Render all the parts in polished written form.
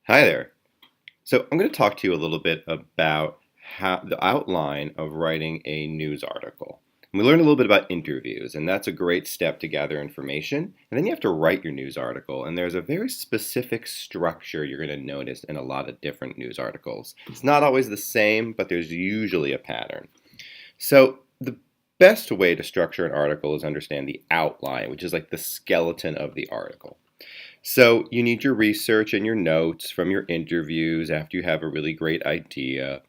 Hi there. So I'm going to talk to you a little bit about how the outline of writing a news article. And we learned a little bit about interviews, and that's a great step to gather information. And then you have to write your news article, and there's a very specific structure you're going to notice in a lot of different news articles. It's not always the same, but there's usually a pattern. So the best way to structure an article is understand the outline, which is like the skeleton of the article. So you need your research and your notes from your interviews after you have a really great idea.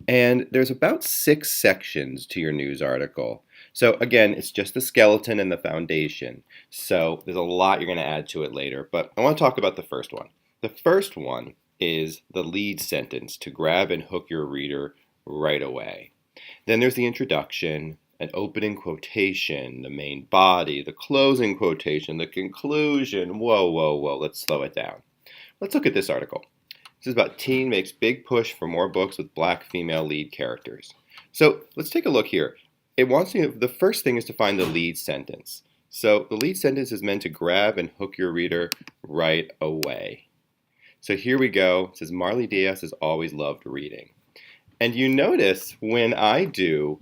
And there's about 6 sections to your news article. So again, it's just the skeleton and the foundation. So there's a lot you're going to add to it later, but I want to talk about the first one. The first one is the lead sentence to grab and hook your reader right away. Then there's the introduction, an opening quotation, the main body, the closing quotation, the conclusion. Whoa, whoa, whoa, let's slow it down. Let's look at this article. This is about teen makes big push for more books with black female lead characters. So let's take a look here. It wants to, the first thing is to find the lead sentence. So the lead sentence is meant to grab and hook your reader right away. So here we go. It says Marley Diaz has always loved reading. And you notice when I do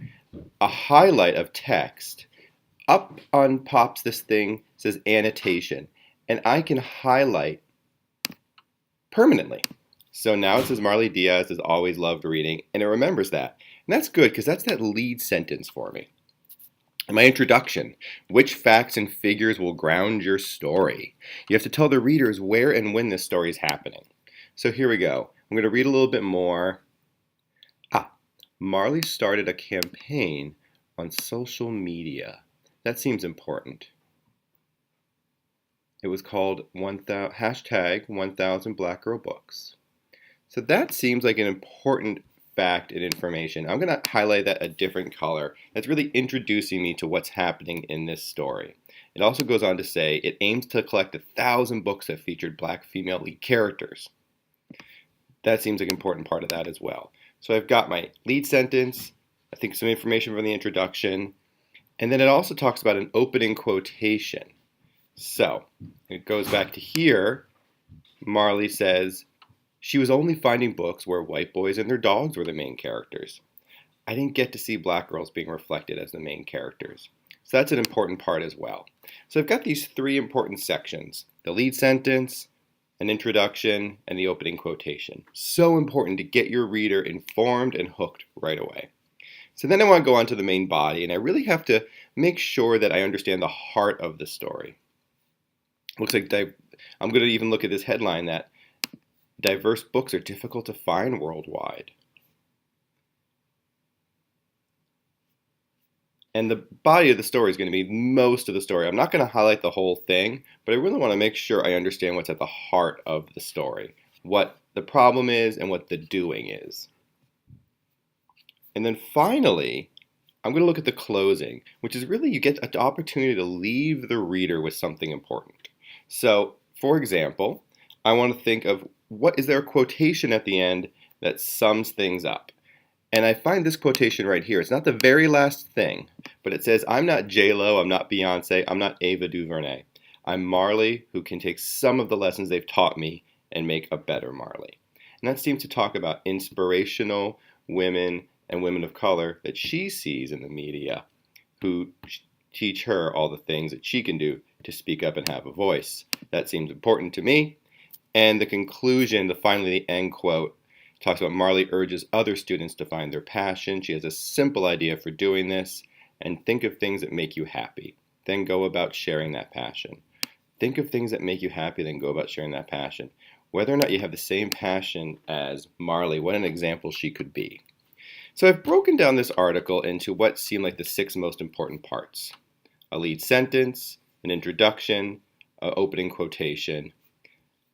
a highlight of text, up on pops this thing says annotation, and I can highlight permanently. So now it says Marley Diaz has always loved reading, and it remembers that. And that's good because that's that lead sentence for me. In my introduction, which facts and figures will ground your story? You have to tell the readers where and when this story is happening. So here we go. I'm going to read a little bit more. Marley started a campaign on social media. That seems important. It was called hashtag 1000 Black Girl Books. So that seems like an important fact and information. I'm going to highlight that a different color. That's really introducing me to what's happening in this story. It also goes on to say it aims to collect 1,000 books that featured black female lead characters. That seems like an important part of that as well. So I've got my lead sentence, I think some information from the introduction, and then it also talks about an opening quotation. So it goes back to here. Marley says, she was only finding books where white boys and their dogs were the main characters. I didn't get to see black girls being reflected as the main characters. So that's an important part as well. So I've got these 3 important sections, the lead sentence, an introduction, and the opening quotation. So important to get your reader informed and hooked right away. So then I want to go on to the main body, and I really have to make sure that I understand the heart of the story. Looks like I'm going to even look at this headline that diverse books are difficult to find worldwide. And the body of the story is going to be most of the story. I'm not going to highlight the whole thing, but I really want to make sure I understand what's at the heart of the story, what the problem is and what the doing is. And then finally, I'm going to look at the closing, which is really you get an opportunity to leave the reader with something important. So, for example, I want to think of is there a quotation at the end that sums things up? And I find this quotation right here. It's not the very last thing, but it says, I'm not J-Lo, I'm not Beyonce, I'm not Ava DuVernay. I'm Marley, who can take some of the lessons they've taught me and make a better Marley. And that seems to talk about inspirational women and women of color that she sees in the media who teach her all the things that she can do to speak up and have a voice. That seems important to me. And the conclusion, finally the end quote, talks about Marley urges other students to find their passion. She has a simple idea for doing this, and think of things that make you happy. Then go about sharing that passion. Think of things that make you happy, then go about sharing that passion. Whether or not you have the same passion as Marley, what an example she could be. So I've broken down this article into what seem like the 6 most important parts. A lead sentence, an introduction, an opening quotation.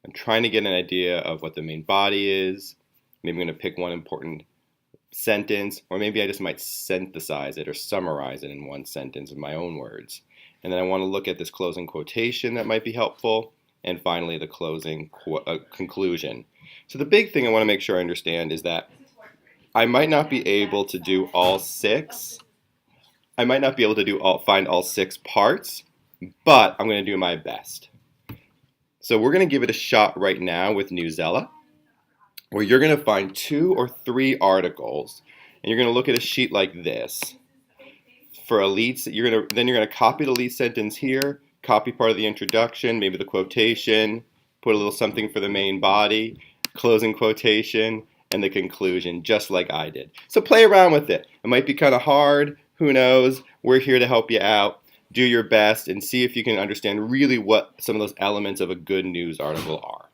I'm trying to get an idea of what the main body is. Maybe I'm going to pick one important sentence, or maybe I just might synthesize it or summarize it in one sentence in my own words. And then I want to look at this closing quotation that might be helpful, and finally the closing conclusion. So the big thing I want to make sure I understand is that I might not be able to do all 6. I might not be able to find all 6 parts, but I'm going to do my best. So we're going to give it a shot right now with Newsela. where you're going to find 2 or 3 articles, and you're going to look at a sheet like this for a lead. You're going to copy the lead sentence here, copy part of the introduction, maybe the quotation, put a little something for the main body, closing quotation, and the conclusion, just like I did. So play around with it. It might be kind of hard. Who knows? We're here to help you out. Do your best and see if you can understand really what some of those elements of a good news article are.